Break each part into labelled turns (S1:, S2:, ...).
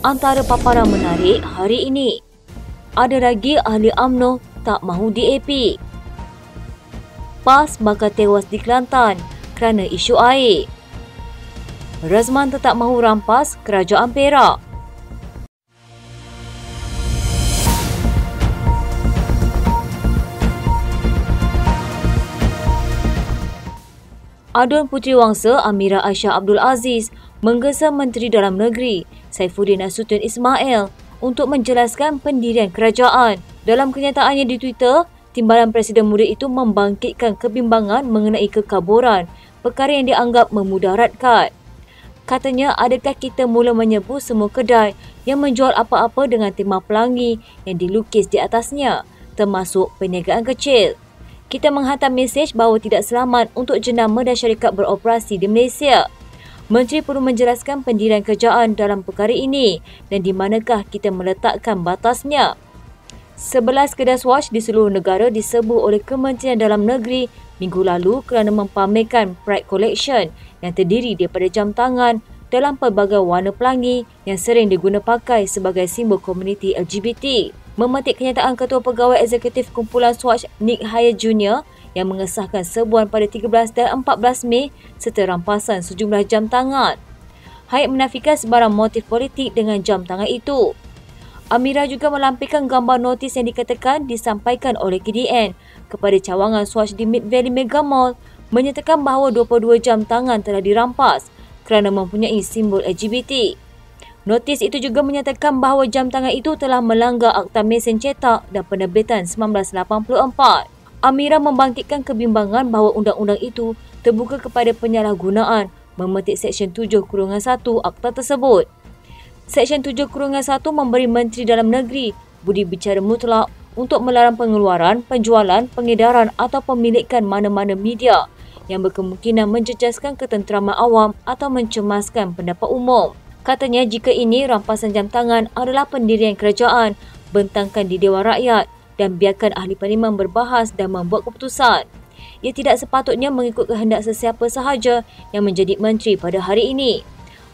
S1: Antara paparan menarik hari ini, ada lagi ahli UMNO tak mahu DAP. PAS bakal tewas di Kelantan kerana isu air. Razman tetap mahu rampas kerajaan Perak. Adun Puteri Wangsa Amira Aisyah Abdul Aziz menggesa Menteri Dalam Negeri Saifuddin Nasution Ismail untuk menjelaskan pendirian kerajaan. Dalam kenyataannya di Twitter, Timbalan Presiden Muda itu membangkitkan kebimbangan mengenai kekaburan, perkara yang dianggap memudaratkan. Katanya, adakah kita mula menyebu semua kedai yang menjual apa-apa dengan tema pelangi yang dilukis di atasnya, termasuk perniagaan kecil? Kita menghantar mesej bahawa tidak selamat untuk jenama dan syarikat beroperasi di Malaysia. Menteri perlu menjelaskan pendirian kerajaan dalam perkara ini dan di manakah kita meletakkan batasnya. 11 kedai Swatch di seluruh negara diserbu oleh Kementerian Dalam Negeri minggu lalu kerana mempamerkan Pride Collection yang terdiri daripada jam tangan dalam pelbagai warna pelangi yang sering diguna pakai sebagai simbol komuniti LGBT. Memetik kenyataan Ketua Pegawai Eksekutif Kumpulan Swatch Nick Hayat Jr. yang mengesahkan serbuan pada 13 dan 14 Mei serta rampasan sejumlah jam tangan. Hayat menafikan sebarang motif politik dengan jam tangan itu. Amira juga melampirkan gambar notis yang dikatakan disampaikan oleh KDN kepada cawangan Swatch di Mid Valley Mega Mall menyatakan bahawa 22 jam tangan telah dirampas kerana mempunyai simbol LGBT. Notis itu juga menyatakan bahawa jam tangan itu telah melanggar Akta Mesin Cetak dan Penerbitan 1984. Amira membangkitkan kebimbangan bahawa undang-undang itu terbuka kepada penyalahgunaan memetik Seksyen 7-1 Akta tersebut. Seksyen 7-1 memberi Menteri Dalam Negeri budi bicara mutlak untuk melarang pengeluaran, penjualan, pengedaran atau pemilikan mana-mana media yang berkemungkinan menjejaskan ketenteraman awam atau mencemaskan pendapat umum. Katanya jika ini rampasan jam tangan adalah pendirian kerajaan, bentangkan di Dewan Rakyat dan biarkan ahli parlimen berbahas dan membuat keputusan. Ia tidak sepatutnya mengikut kehendak sesiapa sahaja yang menjadi menteri pada hari ini.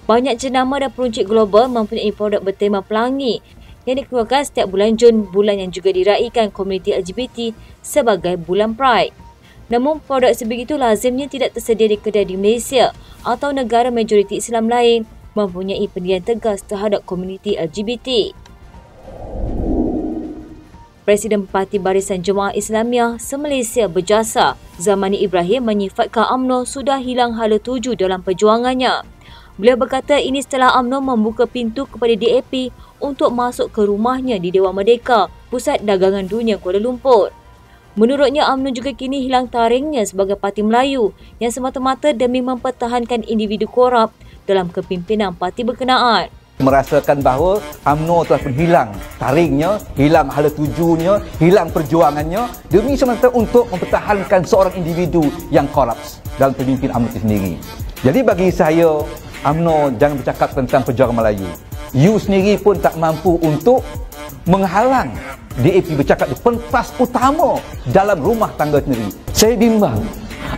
S1: Banyak jenama dan peruncit global mempunyai produk bertema pelangi yang dikeluarkan setiap bulan Jun, bulan yang juga diraikan komuniti LGBT sebagai bulan Pride. Namun produk sebegitu lazimnya tidak tersedia di kedai di Malaysia atau negara majoriti Islam lain mempunyai pendirian tegas terhadap komuniti LGBT. Presiden Parti Barisan Jemaah Islamiah se-Malaysia Berjasa, Zamani Ibrahim menyifatkan UMNO sudah hilang hala tuju dalam perjuangannya. Beliau berkata ini setelah UMNO membuka pintu kepada DAP untuk masuk ke rumahnya di Dewan Merdeka, Pusat Dagangan Dunia Kuala Lumpur. Menurutnya, UMNO juga kini hilang taringnya sebagai parti Melayu yang semata-mata demi mempertahankan individu korup dalam kepimpinan parti berkenaan.
S2: Merasakan bahawa UMNO telah pun hilang taringnya, hilang hala tujunya, hilang perjuangannya demi semata untuk mempertahankan seorang individu yang korup dalam pemimpin UMNO itu sendiri. Jadi bagi saya, UMNO jangan bercakap tentang perjuangan Melayu. You sendiri pun tak mampu untuk menghalang DAP bercakap di pentas utama dalam rumah tangga sendiri. Saya bimbang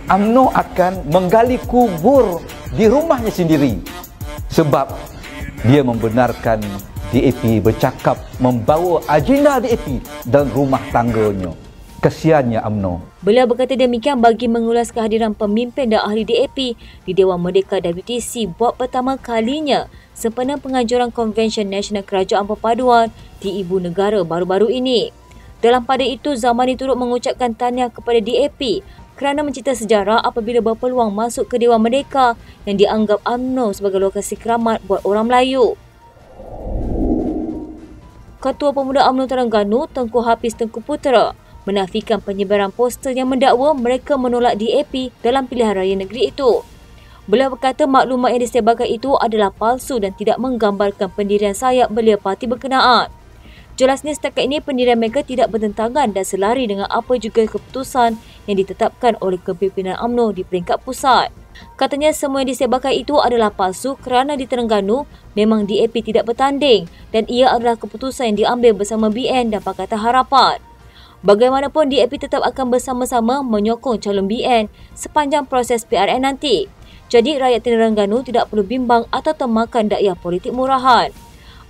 S2: UMNO akan menggali kubur di rumahnya sendiri sebab dia membenarkan DAP bercakap membawa agenda DAP dalam rumah tangganya. Kesiannya UMNO.
S1: Beliau berkata demikian bagi mengulas kehadiran pemimpin dan ahli DAP di Dewan Merdeka WTC buat pertama kalinya sempena penganjuran Konvensyen Nasional Kerajaan Perpaduan di Ibu Negara baru-baru ini. Dalam pada itu, Zamani turut mengucapkan tahniah kepada DAP kerana mencipta sejarah apabila berpeluang masuk ke Dewan Merdeka yang dianggap UMNO sebagai lokasi keramat buat orang Melayu. Ketua Pemuda UMNO Terengganu, Tengku Hafiz Tengku Putera, menafikan penyebaran poster yang mendakwa mereka menolak DAP dalam pilihan raya negeri itu. Beliau berkata maklumat yang disebarkan itu adalah palsu dan tidak menggambarkan pendirian sayap belia parti berkenaan. Jelasnya setakat ini pendirian mereka tidak bertentangan dan selari dengan apa juga keputusan yang ditetapkan oleh kepimpinan UMNO di peringkat pusat. Katanya semua yang disebarkan itu adalah palsu kerana di Terengganu memang DAP tidak bertanding dan ia adalah keputusan yang diambil bersama BN dan Pakatan Harapan. Bagaimanapun DAP tetap akan bersama-sama menyokong calon BN sepanjang proses PRN nanti. Jadi rakyat Terengganu tidak perlu bimbang atau termakan dakwah politik murahan.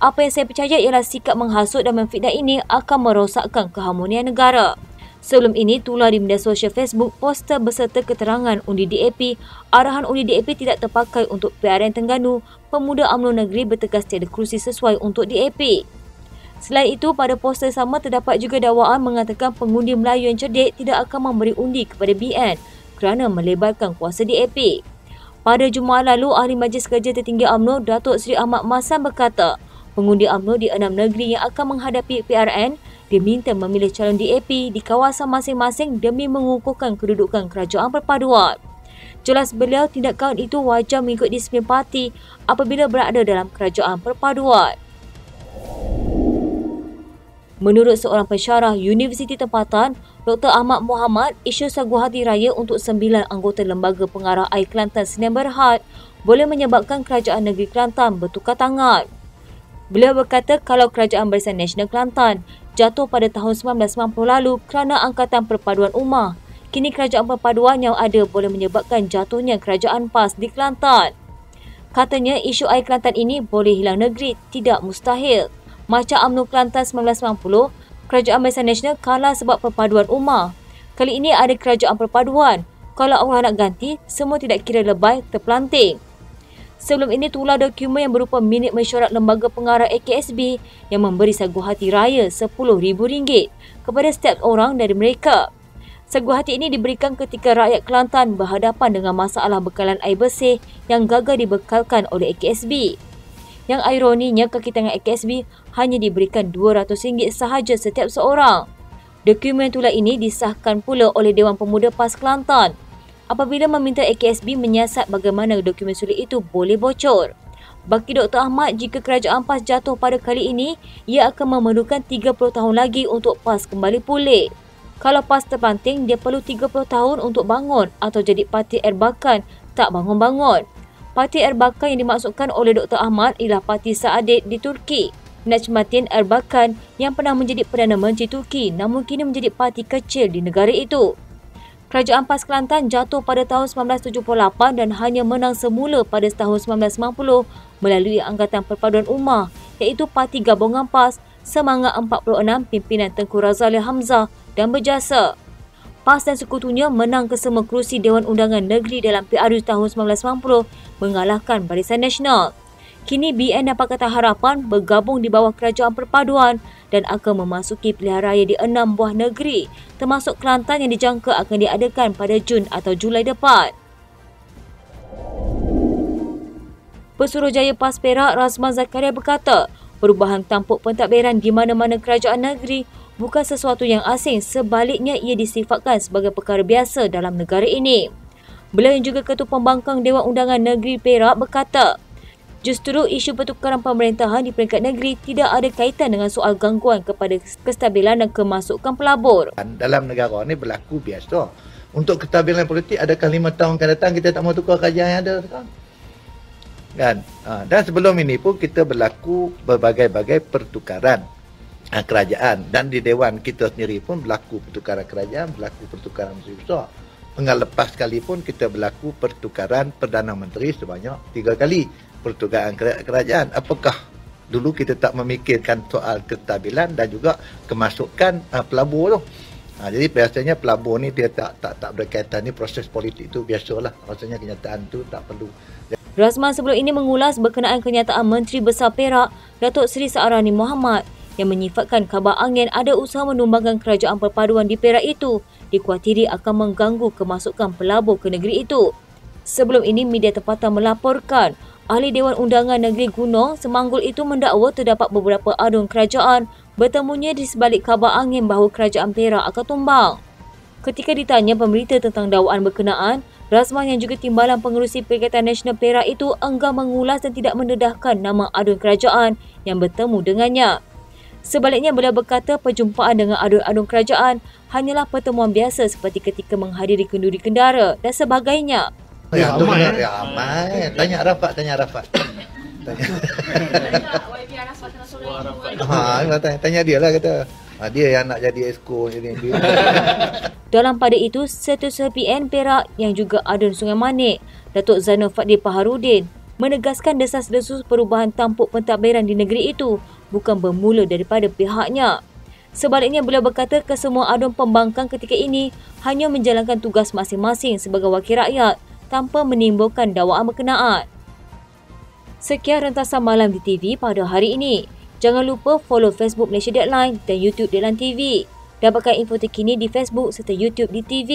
S1: Apa yang saya percaya ialah sikap menghasut dan memfitnah ini akan merosakkan keharmonian negara. Sebelum ini, tular di media sosial Facebook poster berserta keterangan undi DAP. Arahan undi DAP tidak terpakai untuk PRN Terengganu. Pemuda UMNO Negeri bertegas tiada kerusi sesuai untuk DAP. Selain itu, pada poster sama terdapat juga dakwaan mengatakan pengundi Melayu yang cerdik tidak akan memberi undi kepada BN kerana melebarkan kuasa DAP. Pada Jumaat lalu, Ahli Majlis Kerja Tertinggi UMNO, Datuk Seri Ahmad Masan berkata, pengundi UMNO di 6 negeri yang akan menghadapi PRN diminta memilih calon DAP di kawasan masing-masing demi mengukuhkan kedudukan kerajaan perpaduan. Jelas beliau tindakan itu wajar mengikut disiplin parti apabila berada dalam kerajaan perpaduan. Menurut seorang pensyarah Universiti Tempatan, Dr. Ahmad Muhammad, isu saguhati raya untuk 9 anggota Lembaga Pengarah Air Kelantan Sdn Bhd boleh menyebabkan kerajaan negeri Kelantan bertukar tangan. Beliau berkata kalau Kerajaan Barisan Nasional Kelantan jatuh pada tahun 1990 lalu kerana Angkatan Perpaduan Ummah, kini kerajaan perpaduan yang ada boleh menyebabkan jatuhnya kerajaan PAS di Kelantan. Katanya isu air Kelantan ini boleh hilang negeri, tidak mustahil. Macam UMNO Kelantan 1990, Kerajaan Barisan Nasional kalah sebab perpaduan ummah. Kali ini ada kerajaan perpaduan. Kalau Allah nak ganti, semua tidak kira lebay, terpelanting. Sebelum ini, tular dokumen yang berupa minit mesyuarat Lembaga Pengarah AKSB yang memberi saguhati raya RM10,000 kepada setiap orang dari mereka. Saguhati ini diberikan ketika rakyat Kelantan berhadapan dengan masalah bekalan air bersih yang gagal dibekalkan oleh AKSB. Yang ironinya, kaki tangan AKSB hanya diberikan RM200 sahaja setiap seorang. Dokumen tular ini disahkan pula oleh Dewan Pemuda PAS Kelantan apabila meminta AKSB menyiasat bagaimana dokumen sulit itu boleh bocor. Bagi Dr. Ahmad, jika kerajaan PAS jatuh pada kali ini, ia akan memerlukan 30 tahun lagi untuk PAS kembali pulih. Kalau PAS terpelanting, dia perlu 30 tahun untuk bangun atau jadi Parti Erbakan tak bangun-bangun. Parti Erbakan yang dimaksudkan oleh Dr. Ahmad ialah Parti Saadit di Turki. Necmettin Erbakan yang pernah menjadi Perdana Menteri Turki namun kini menjadi parti kecil di negara itu. Kerajaan PAS Kelantan jatuh pada tahun 1978 dan hanya menang semula pada tahun 1990 melalui Angkatan Perpaduan Ummah iaitu Parti Gabungan PAS Semangat 46 pimpinan Tengku Razaleigh Hamzah dan Berjasa. PAS dan sekutunya menang kesemua kerusi Dewan Undangan Negeri dalam PRU tahun 1990 mengalahkan Barisan Nasional. Kini BN dan Pakatan Harapan bergabung di bawah Kerajaan Perpaduan dan akan memasuki pilihan raya di 6 buah negeri termasuk Kelantan yang dijangka akan diadakan pada Jun atau Julai depan. Pesuruhjaya PAS Perak Razman Zakaria berkata, perubahan tampuk pentadbiran di mana-mana kerajaan negeri bukan sesuatu yang asing, sebaliknya ia disifatkan sebagai perkara biasa dalam negara ini. Beliau yang juga Ketua Pembangkang Dewan Undangan Negeri Perak berkata, justru isu pertukaran pemerintahan di peringkat negeri tidak ada kaitan dengan soal gangguan kepada kestabilan dan kemasukan pelabur.
S3: Dalam negara ini berlaku biasa. Untuk kestabilan politik, adakah 5 tahun akan datang kita tak mau tukar kerajaan yang ada sekarang? Kan? Dan sebelum ini pun kita berlaku berbagai-bagai pertukaran kerajaan. Dan di Dewan kita sendiri pun berlaku pertukaran kerajaan, berlaku pertukaran menteri besar. Penggal lepas sekali pun kita berlaku pertukaran Perdana Menteri sebanyak 3 kali. Pertukaran kerajaan. Apakah dulu kita tak memikirkan soal kestabilan dan juga kemasukan pelabur tu? Jadi biasanya pelabur ni dia tak berkaitan, ni proses politik tu biasalah. Rasanya kenyataan tu tak perlu.
S1: Razman sebelum ini mengulas berkenaan kenyataan Menteri Besar Perak Datuk Seri Sa'arani Mohamad yang menyifatkan kabar angin ada usaha menumbangkan kerajaan perpaduan di Perak itu dikuatiri akan mengganggu kemasukan pelabur ke negeri itu. Sebelum ini media tempatan melaporkan Ahli Dewan Undangan Negeri Gunung Semanggul itu mendakwa terdapat beberapa adun kerajaan bertemunya di sebalik kabar angin bahawa kerajaan Perak akan tumbang. Ketika ditanya pemberita tentang dakwaan berkenaan, Razman yang juga Timbalan Pengerusi Perikatan Nasional Perak itu enggan mengulas dan tidak mendedahkan nama adun kerajaan yang bertemu dengannya. Sebaliknya, beliau berkata perjumpaan dengan adun-adun kerajaan hanyalah pertemuan biasa seperti ketika menghadiri kenduri kendara dan sebagainya.
S3: Ya, ramai. Tanya Arafat. Tanya. Tanya dia lah kata. Dia yang nak jadi esko jadi.
S1: Dalam pada itu, Setiausaha PN Perak yang juga adun Sungai Manik, Datuk Zainul Fadil Paharudin menegaskan desas-desus perubahan tampuk pentadbiran di negeri itu bukan bermula daripada pihaknya. Sebaliknya, beliau berkata kesemua aduan pembangkang ketika ini hanya menjalankan tugas masing-masing sebagai wakil rakyat tanpa menimbulkan dakwaan berkenaan. Sekian rentasan malam di TV pada hari ini. Jangan lupa follow Facebook Malaysia Deadline dan YouTube Deadline TV. Dapatkan info terkini di Facebook serta YouTube di TV.